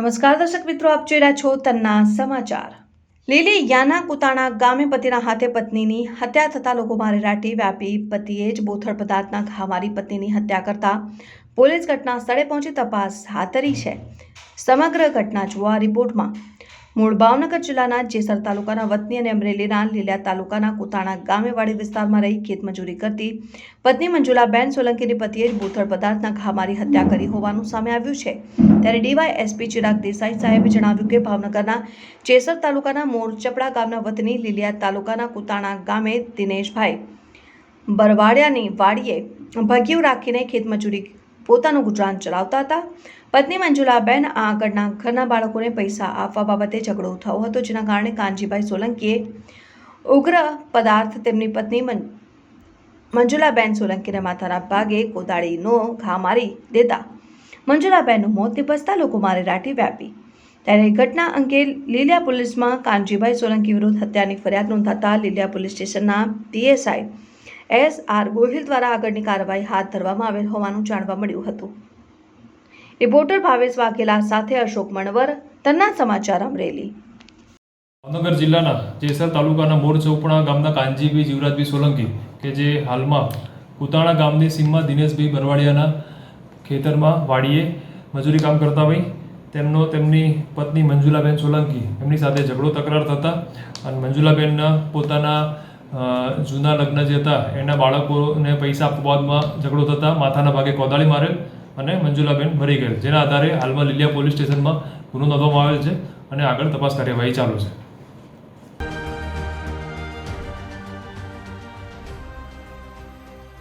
નમસ્કાર દર્શક મિત્રો, આપ જોઈ રહ્યા છો તન્ના સમાચાર। લીલી યાના કુતાણા ગામે પતિના હાથે પત્નીની હત્યા થતા લોકોમાં રેલાટી વ્યાપી। પતિએ જ બોથડ પદાર્થના ઘા મારી પત્નીની હત્યા કરતા પોલીસ ઘટના સ્થળે પહોંચી તપાસ હાથ ધરી છે। સમગ્ર ઘટના જુઓ આ રિપોર્ટમાં। મૂળ ભાવનગર જિલ્લાના જેસર તાલુકાના વતની અને અમરેલીના લીલિયા તાલુકાના કુતાણા ગામે વાડી વિસ્તારમાં રહી ખેતમજૂરી કરતી પત્ની મંજુલાબેન સોલંકીની પતિએ જ બોથડ પદાર્થના ઘા મારી હત્યા કરી હોવાનું સામે આવ્યું છે। ત્યારે ડીવાયએસપી ચિરાગ દેસાઈ સાહેબે જણાવ્યું કે ભાવનગરના જેસર તાલુકાના મોરચપડા ગામના વતની લીલિયા તાલુકાના કુતાણા ગામે દિનેશભાઈ બરવાડિયાની વાડીએ ભગીયું રાખીને ખેતમજૂરી પોતાનું ગુજરાન ચલાવતા હતા। પત્ની મંજુલાબેન આગળના ઘરના બાળકોને પૈસા આપવા બાબતે ઝઘડો થયો હતો, જેના કારણે કાનજીભાઈ સોલંકીએ ઉગ્ર પદાર્થ તેમની પત્ની મંજુલાબેન સોલંકીને માથાના ભાગે કોદાળીનો ઘા મારી દેતા મંજુલાબેનનું મોત નિપજતા લોકોમાં રેલાટી વ્યાપી। ત્યારે ઘટના અંગે લીલિયા પોલીસમાં કાનજીભાઈ સોલંકી વિરુદ્ધ હત્યાની ફરિયાદ નોંધાતા લીલિયા પોલીસ સ્ટેશનના પીએસઆઈ SR ગોહિલ દ્વારા આગળની કાર્યવાહી હાથ ધરવામાં આવેલ હોવાનું જાણવા મળ્યું હતું। રિપોર્ટર ભાવેશ વાઘેલા સાથે અશોક મણવર, તન્ના સમાચાર, અમરેલી। ભાવનગર જિલ્લાના જેસર તાલુકાના મોરચપડા ગામના કાનજીભાઈ જીવરાજભાઈ સોલંકી કે જે હાલમાં કુતાણા ગામની સીમમાં દિનેશભાઈ બરવાડિયાના ખેતરમાં વાડીએ મજૂરી કામ કરતા હોય તેમની પત્ની મંજુલાબેન સોલંકી એમની સાથે ઝઘડો તકરાર થતા અને મંજુલાબેનના પોતાના જૂના લગ્ન જે હતા એના બાળકોને પૈસા આપવા બાદમાં ઝઘડો થતાં માથાના ભાગે કોદાળી મારેલ અને મંજુલાબેન મરી ગયેલ, જેના આધારે હાલમાં લીલિયા પોલીસ સ્ટેશનમાં ગુનો નોંધવામાં આવેલ છે અને આગળ તપાસ કાર્યવાહી ચાલુ છે।